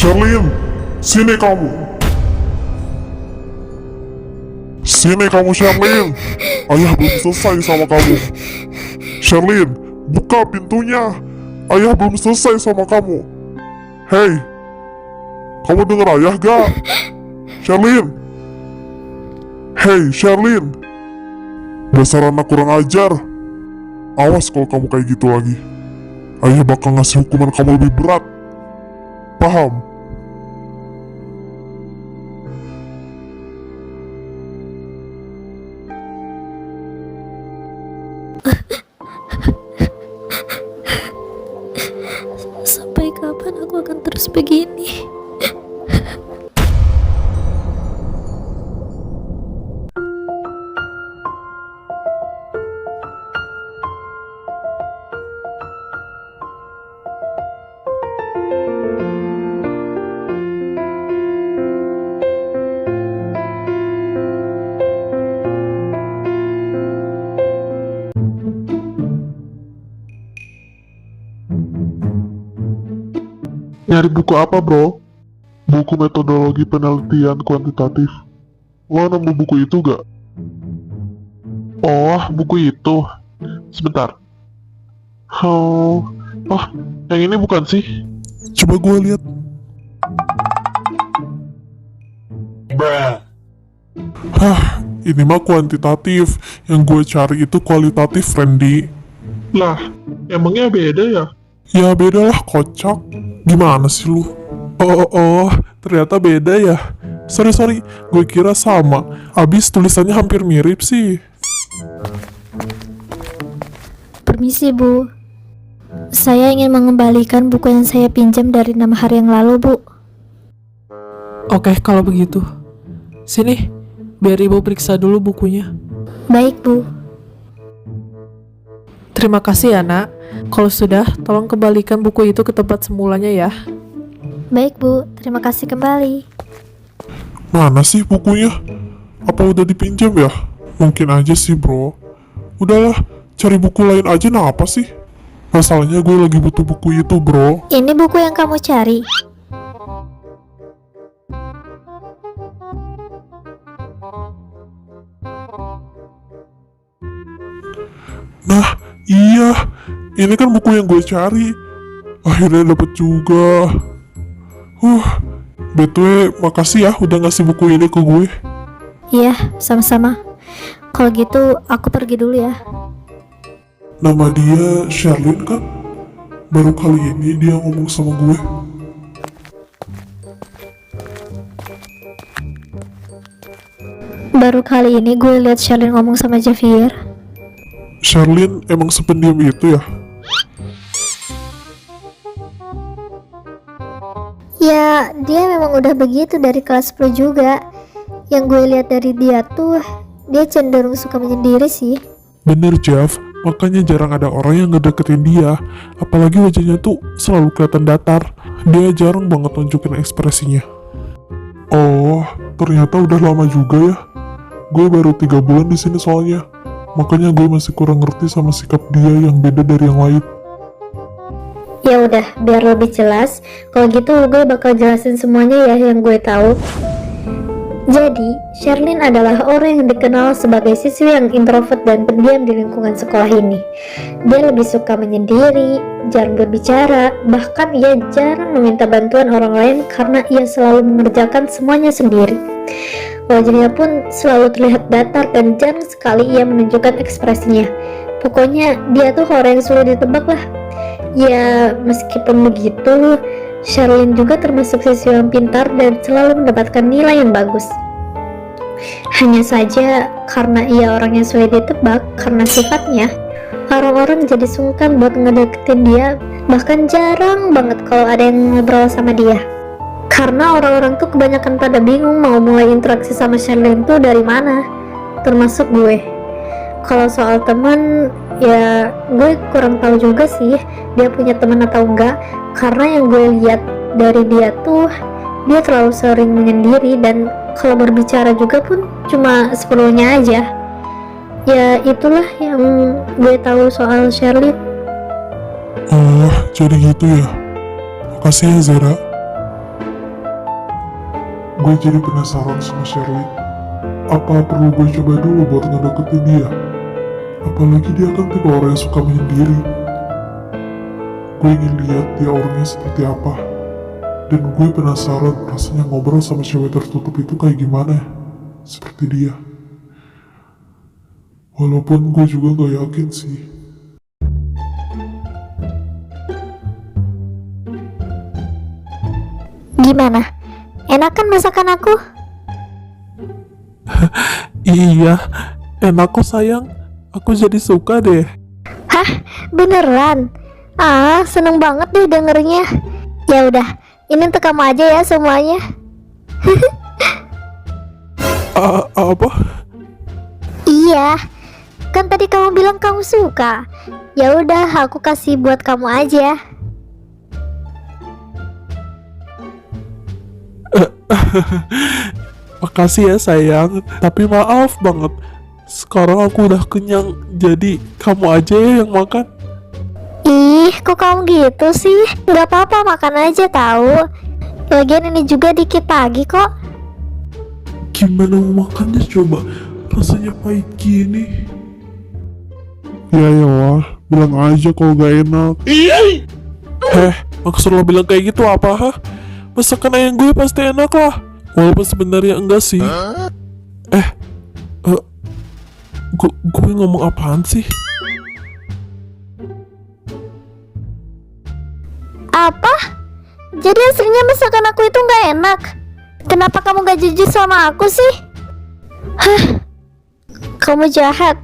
Sherlyn, sini kamu. Sini kamu Sherlyn. Ayah belum selesai sama kamu. Sherlyn, buka pintunya. Ayah belum selesai sama kamu. Hei, kamu dengar ayah gak? Sherlyn. Hei Sherlyn. Dasar anak kurang ajar. Awas kalau kamu kayak gitu lagi. Ayah bakal ngasih hukuman kamu lebih berat. Paham? Sampai kapan aku akan terus begini? Nyari buku apa bro? Buku metodologi penelitian kuantitatif. Lo nemu buku itu gak? Oh, buku itu. Sebentar. Oh, yang ini bukan sih? Coba gue lihat. Hah, ini mah kuantitatif. Yang gue cari itu kualitatif, Randy. Lah, emangnya beda ya? Ya beda lah, kocak. Gimana sih lu? Oh, ternyata beda ya. Sorry, gue kira sama. Abis tulisannya hampir mirip sih. Permisi Bu, saya ingin mengembalikan buku yang saya pinjam dari 6 hari yang lalu Bu. Oke, kalau begitu. Sini, biar ibu periksa dulu bukunya. Baik Bu. Terima kasih ya nak. Kalau sudah, tolong kembalikan buku itu ke tempat semulanya ya. Baik Bu, terima kasih kembali. Mana sih bukunya? Apa udah dipinjam ya? Mungkin aja sih bro. Udahlah, cari buku lain aja. Nah apa sih? Masalahnya gue lagi butuh buku itu bro. Ini buku yang kamu cari? Nah iya, ini kan buku yang gue cari. Akhirnya dapet juga. BTW makasih ya udah ngasih buku ini ke gue. Iya, sama-sama. Kalau gitu, aku pergi dulu ya. Nama dia Sherlyn kan? Baru kali ini dia ngomong sama gue. Baru kali ini gue lihat Sherlyn ngomong sama Javier. Sherlyn emang sependiam itu ya? Ya, dia memang udah begitu dari kelas 10 juga. Yang gue lihat dari dia tuh, dia cenderung suka menyendiri sih. Bener Jeff, makanya jarang ada orang yang ngedeketin dia. Apalagi wajahnya tuh selalu kelihatan datar. Dia jarang banget nunjukin ekspresinya. Oh, ternyata udah lama juga ya. Gue baru 3 bulan di sini soalnya. Makanya gue masih kurang ngerti sama sikap dia yang beda dari yang lain. Ya udah, biar lebih jelas, kalau gitu gue bakal jelasin semuanya ya yang gue tahu. Jadi, Sherlyn adalah orang yang dikenal sebagai siswi yang introvert dan pendiam di lingkungan sekolah ini. Dia lebih suka menyendiri, jarang berbicara, bahkan ia jarang meminta bantuan orang lain karena ia selalu mengerjakan semuanya sendiri. Wajahnya pun selalu terlihat datar dan jarang sekali ia menunjukkan ekspresinya. Pokoknya dia tuh orang yang sulit ditebak lah. Ya, meskipun begitu, Sherlyn juga termasuk siswa yang pintar dan selalu mendapatkan nilai yang bagus. Hanya saja, karena ia orang yang sulit ditebak karena sifatnya, orang-orang jadi sungkan buat ngedeketin dia, bahkan jarang banget kalau ada yang ngobrol sama dia. Karena orang-orang tuh kebanyakan pada bingung mau mulai interaksi sama Sherlyn tuh dari mana, termasuk gue. Kalau soal teman, ya gue kurang tahu juga sih dia punya teman atau enggak, karena yang gue lihat dari dia tuh dia terlalu sering menyendiri dan kalau berbicara juga pun cuma seperlunya aja. Ya itulah yang gue tahu soal Sherlyn. Oh, jadi gitu ya. Makasih ya Zara. Gue jadi penasaran sama Sherlyn. Apa perlu gue coba dulu buat ngedeketin dia? Apalagi dia kan tipe orang yang suka menyendiri. Gue ingin lihat dia orangnya seperti apa. Dan gue penasaran rasanya ngobrol sama cewek tertutup itu kayak gimana ya? Seperti dia. Walaupun gue juga gak yakin sih. Gimana? Enak kan masakan aku? Iya, enak kok sayang. Aku jadi suka deh. Hah? Beneran? Ah, seneng banget deh dengernya. Ya udah, ini untuk kamu aja ya semuanya. Apa? Iya, kan tadi kamu bilang kamu suka. Ya udah, aku kasih buat kamu aja. Makasih ya sayang. Tapi maaf banget. Sekarang aku udah kenyang. Jadi kamu aja ya yang makan. Ih, kok kamu gitu sih? Gak apa-apa, makan aja tahu. Lagian ini juga dikit lagi kok. Gimana mau makannya coba? Rasanya pahit gini. Ya wah, bilang aja kalau gak enak. Maksud lo bilang kayak gitu apa ha? Masakan ayam gue pasti enak lah. Walaupun sebenarnya enggak sih. Gue ngomong apaan sih? Apa? Jadi aslinya masakan aku itu gak enak? Kenapa kamu gak jujur sama aku sih? Hah? Kamu jahat.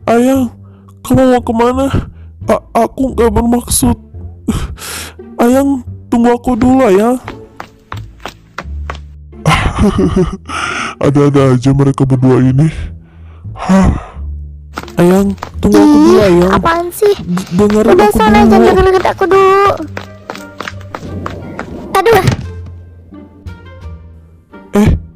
Ayang, kamu mau kemana? Aku gak bermaksud. Ayang, tunggu aku dulu ya. Ada-ada aja mereka berdua ini. Ayang, tunggu aku dulu Ayang. Apaan sih? Dengerin Udah aku sana, dulu. jangan deket-deket aku dulu. Aduh,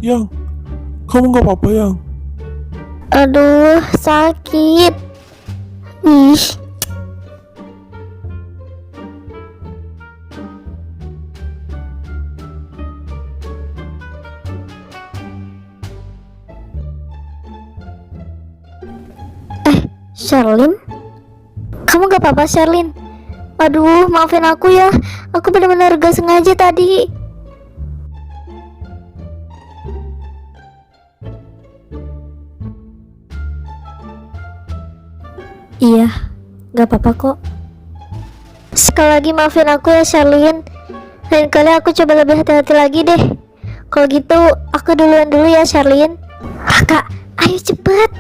Yang, kamu gak apa-apa Yang? aduh, sakit. Ih, Sherlyn? Kamu gak apa-apa, Sherlyn? Aduh, maafin aku ya. Aku benar-benar gak sengaja tadi. Iya, gak apa-apa kok. Sekali lagi maafin aku ya, Sherlyn. Lain kali aku coba lebih hati-hati lagi deh. Kalau gitu, aku duluan dulu ya, Sherlyn. Kak, ayo cepet.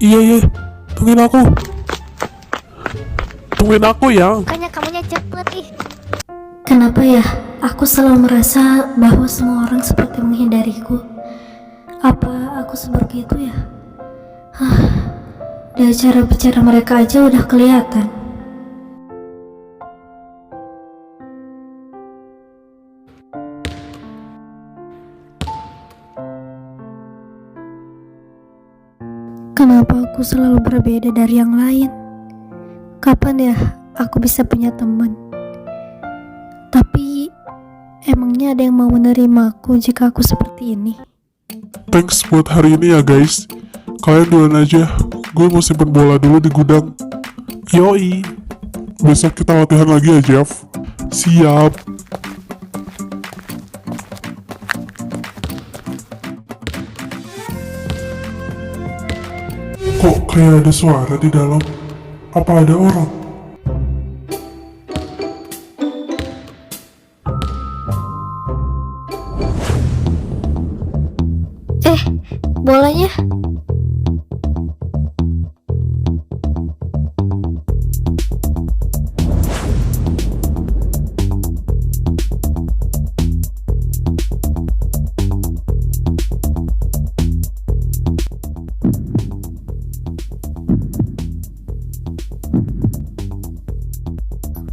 Iya, tungguin aku. Tungguin aku Yang. Makanya kamunya cepet ih. Kenapa ya? Aku selalu merasa bahwa semua orang seperti menghindariku. Apa aku seperti itu ya? Dari cara bicara mereka aja udah kelihatan. Kenapa aku selalu berbeda dari yang lain? Kapan ya aku bisa punya teman? Tapi emangnya ada yang mau menerima aku jika aku seperti ini? Thanks buat hari ini ya guys. Kalian duluan aja. Gue mau simpen bola dulu di gudang. Yoi. Besok kita latihan lagi ya Jeff. Siap. Kok kayak ada suara di dalam? Apa ada orang? Bolanya?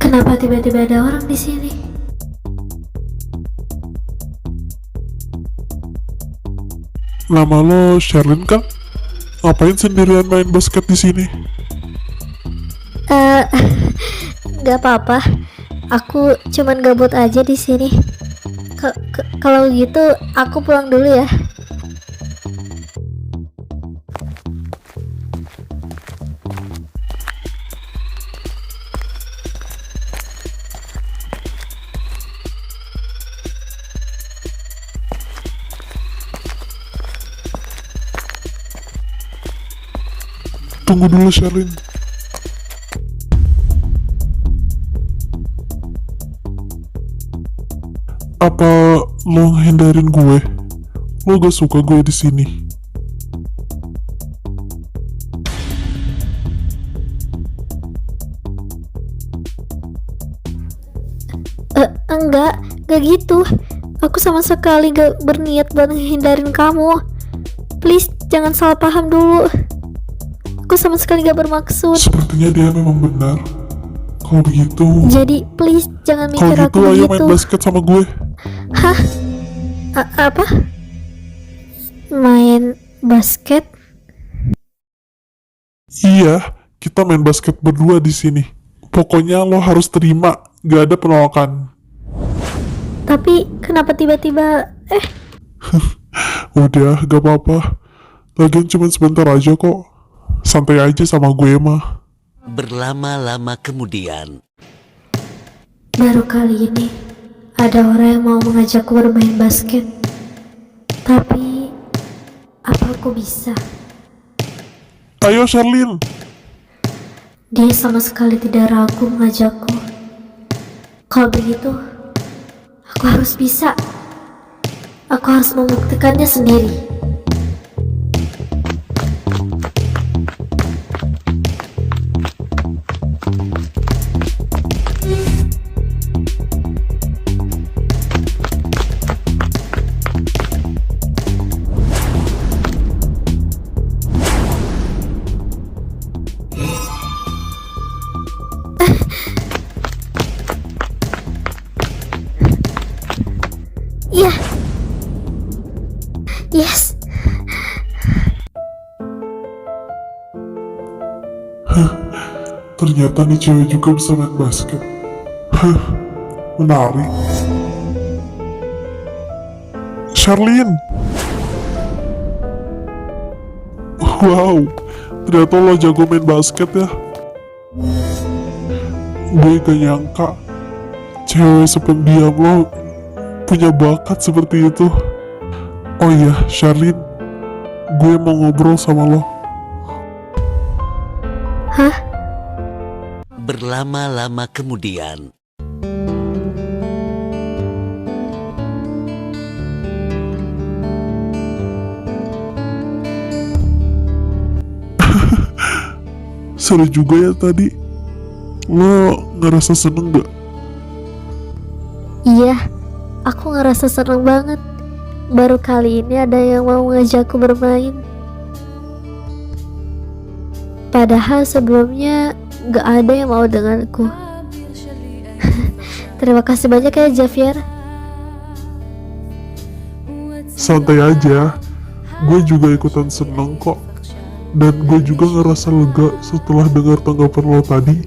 Kenapa tiba-tiba ada orang di sini? Nama lo Sherlyn kan? Ngapain sendirian main basket di sini? Gak apa-apa. Aku cuman gabut aja di sini. Kalau gitu aku pulang dulu ya. Tunggu dulu Sherlyn. Apa lo hindarin gue? Lo gak suka gue di sini? Enggak gitu. Aku sama sekali gak berniat buat menghindarin kamu. Please, jangan salah paham dulu. Aku sama sekali gak bermaksud. Sepertinya dia memang benar. Kalau begitu, Jadi, please, jangan mikir kalau aku gitu ayo begitu. main basket sama gue. Hah? Apa? Main basket? Iya, kita main basket berdua di sini. Pokoknya lo harus terima, gak ada penolakan. Tapi, kenapa tiba-tiba... Udah, gak apa-apa. Lagian cuma sebentar aja kok. Santai aja sama gue mah. Berlama-lama kemudian, Baru kali ini ada orang yang mau mengajakku bermain basket. Tapi apa aku bisa? Ayo Sherlyn. Dia sama sekali tidak ragu mengajakku. Kalau begitu, aku harus bisa. Aku harus membuktikannya sendiri. Ya. Yes. Ternyata nih cewek juga bisa main basket. Menarik. Sherlyn. Wow, ternyata lo jago main basket ya. Gue gak nyangka cewek sependiam lo punya bakat seperti itu. Oh iya, Sherlyn, gue mau ngobrol sama lo. Hah? berlama-lama kemudian, Seru juga ya tadi. Lo ngerasa seneng gak? Iya, aku ngerasa seneng banget. Baru kali ini ada yang mau ngajakku bermain. Padahal sebelumnya gak ada yang mau denganku. Terima kasih banyak ya Javier. Santai aja. Gue juga ikutan seneng kok. Dan gue juga ngerasa lega setelah dengar tanggapan lo tadi.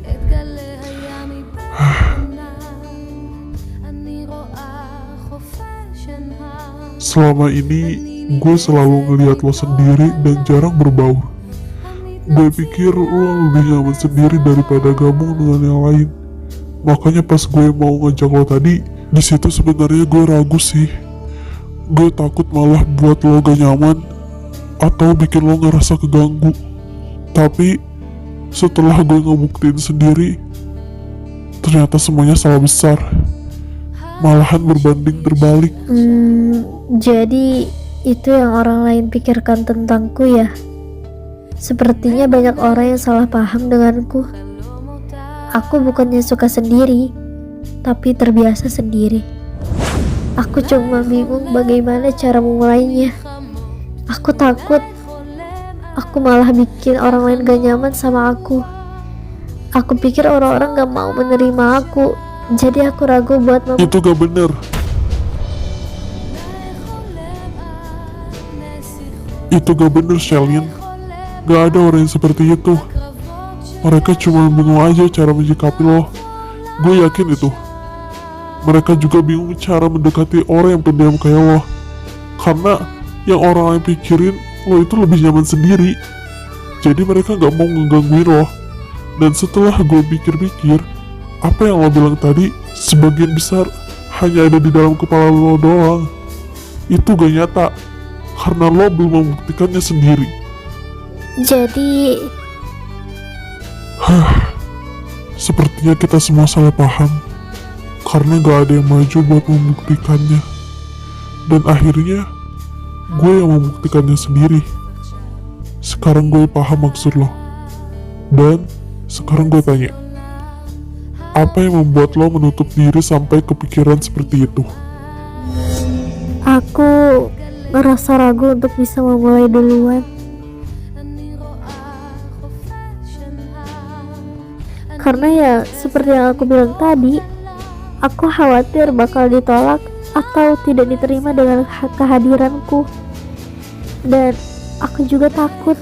Selama ini gue selalu ngeliat lo sendiri dan jarang berbaur. Gue pikir lo lebih nyaman sendiri daripada gabung dengan yang lain. Makanya pas gue mau ngajak lo tadi, di situ sebenarnya gue ragu sih. Gue takut malah buat lo gak nyaman atau bikin lo ngerasa keganggu. Tapi setelah gue ngebuktiin sendiri, ternyata semuanya salah besar. Malahan berbanding terbalik. Jadi itu yang orang lain pikirkan tentangku ya. Sepertinya banyak orang yang salah paham denganku. Aku bukannya suka sendiri, tapi terbiasa sendiri. Aku cuma bingung bagaimana cara memulainya. Aku takut aku malah bikin orang lain gak nyaman sama aku. Aku pikir orang-orang gak mau menerima aku. Jadi aku ragu buat Itu gak bener. Itu gak bener, Sherlyn. Gak ada orang yang seperti itu. Mereka cuma bingung aja cara menyikapi lo. Gue yakin itu. Mereka juga bingung cara mendekati orang yang pendiam kayak lo. Karena yang orang lain pikirin, lo itu lebih nyaman sendiri. Jadi mereka gak mau ngegangguin lo. Dan setelah gue pikir-pikir, apa yang lo bilang tadi sebagian besar hanya ada di dalam kepala lo doang. Itu gak nyata, karena lo belum membuktikannya sendiri. Jadi, Sepertinya kita semua salah paham, karena gak ada yang maju buat membuktikannya. Dan akhirnya, gue yang membuktikannya sendiri. Sekarang gue paham maksud lo. Dan sekarang gue tanya, apa yang membuat lo menutup diri sampai kepikiran seperti itu? aku ngerasa ragu untuk bisa memulai duluan. Karena ya, seperti yang aku bilang tadi, aku khawatir bakal ditolak atau tidak diterima dengan kehadiranku. Dan aku juga takut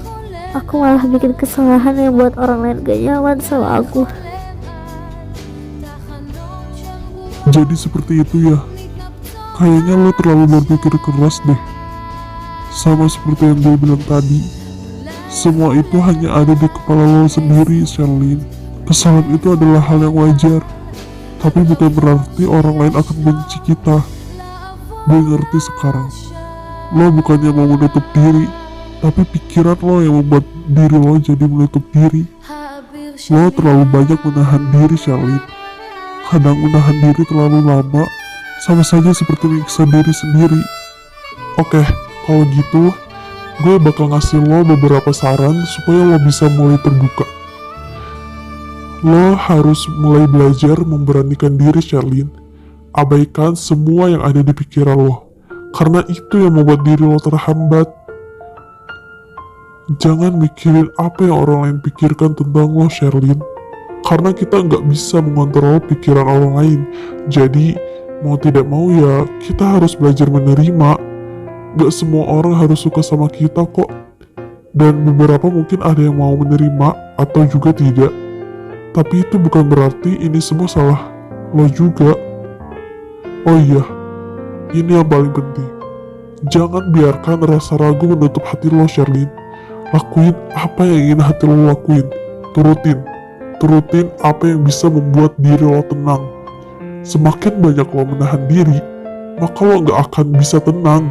aku malah bikin kesalahan yang buat orang lain gak nyaman sama aku. Jadi seperti itu ya. Kayaknya lo terlalu berpikir keras deh. Sama seperti yang gue bilang tadi, semua itu hanya ada di kepala lo sendiri, Sherlyn. Kesalahan itu adalah hal yang wajar, tapi bukan berarti orang lain akan benci kita. Gue ngerti sekarang. Lo bukannya mau menutup diri, tapi pikiran lo yang membuat diri lo jadi menutup diri. Lo terlalu banyak menahan diri, Sherlyn. Kadang menahan diri terlalu lama, sama saja seperti menyiksa diri sendiri. Oke, kalau gitu, gue bakal ngasih lo beberapa saran supaya lo bisa mulai terbuka. Lo harus mulai belajar memberanikan diri, Sherlyn. Abaikan semua yang ada di pikiran lo, karena itu yang membuat diri lo terhambat. Jangan mikirin apa yang orang lain pikirkan tentang lo, Sherlyn. Karena kita nggak bisa mengontrol pikiran orang lain. Jadi, mau tidak mau ya, kita harus belajar menerima. Gak semua orang harus suka sama kita kok. Dan beberapa mungkin ada yang mau menerima atau juga tidak. Tapi itu bukan berarti ini semua salah lo juga. Oh iya, ini yang paling penting. Jangan biarkan rasa ragu menutup hati lo, Sherlyn. Lakuin apa yang ingin hati lo lakuin. Turutin apa yang bisa membuat diri lo tenang. Semakin banyak lo menahan diri, maka lo gak akan bisa tenang.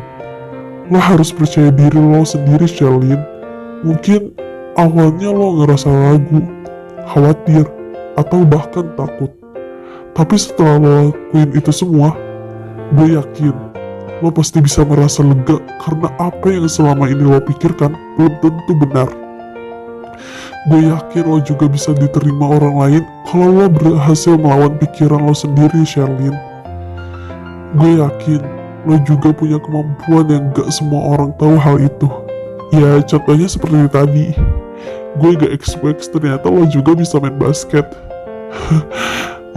Lo harus percaya diri lo sendiri, Sherlyn. Mungkin awalnya lo ngerasa ragu, khawatir, atau bahkan takut. Tapi setelah lo lakuin itu semua, gue yakin lo pasti bisa merasa lega karena apa yang selama ini lo pikirkan belum tentu benar. Gue yakin lo juga bisa diterima orang lain kalau lo berhasil melawan pikiran lo sendiri, Sherlyn. Gue yakin lo juga punya kemampuan yang gak semua orang tahu hal itu. Ya contohnya seperti tadi, gue gak expect ternyata lo juga bisa main basket.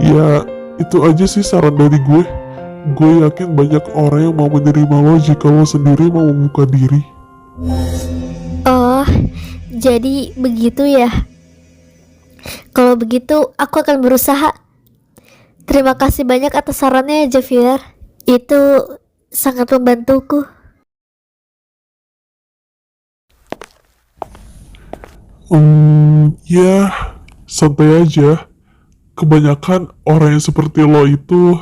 Ya itu aja sih saran dari gue. Gue yakin banyak orang yang mau menerima lo jika lo sendiri mau membuka diri. Oh, jadi begitu ya. Kalau begitu, aku akan berusaha. Terima kasih banyak atas sarannya, Javier. Itu sangat membantuku. Ya, santai aja. Kebanyakan orang yang seperti lo itu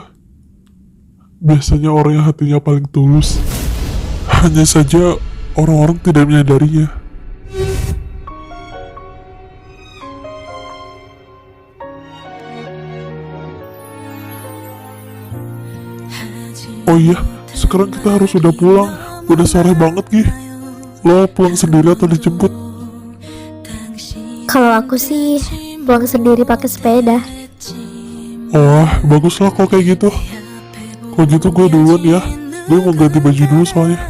biasanya orang yang hatinya paling tulus. Hanya saja orang-orang tidak menyadarinya. Oh iya, sekarang kita harus udah pulang. Udah sore banget, Gi. Lo pulang sendiri atau dijemput? Kalau aku sih pulang sendiri pakai sepeda. Oh, baguslah kalau kayak gitu. Kalau gitu gue duluan ya. Gue mau ganti baju dulu soalnya.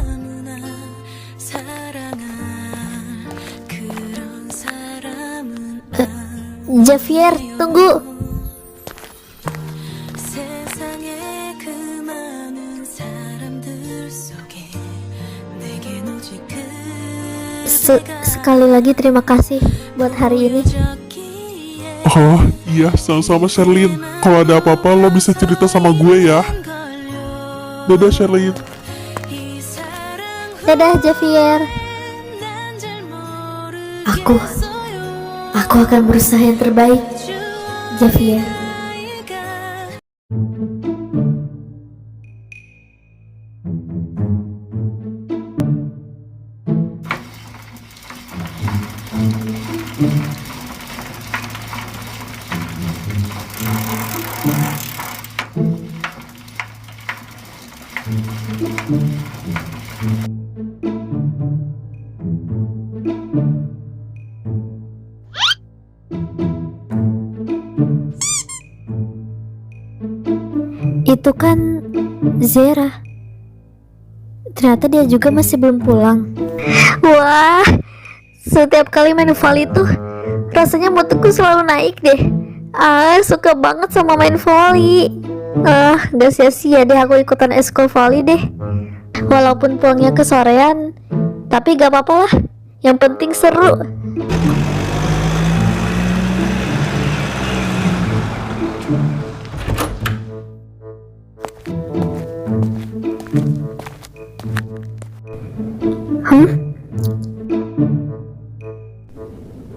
Javier, tunggu. Sekali lagi terima kasih buat hari ini. Oh iya, sama-sama Sherlyn. Kalau ada apa-apa lo bisa cerita sama gue ya. Dadah Sherlyn. Dadah Javier. Aku akan berusaha yang terbaik, Javier. Itu kan Zera. Ternyata dia juga masih belum pulang. Wah, setiap kali main volley tuh rasanya moodku selalu naik deh. Suka banget sama main volley. Gak sia-sia deh aku ikutan eskul volley deh. Walaupun pulangnya kesorean, tapi gak apa-apa lah. Yang penting seru.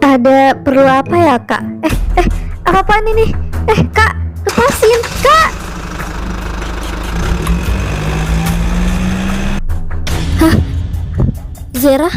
Ada perlu apa ya kak? Apa-apaan ini? Kak, lepasin kak! Hah? Zera?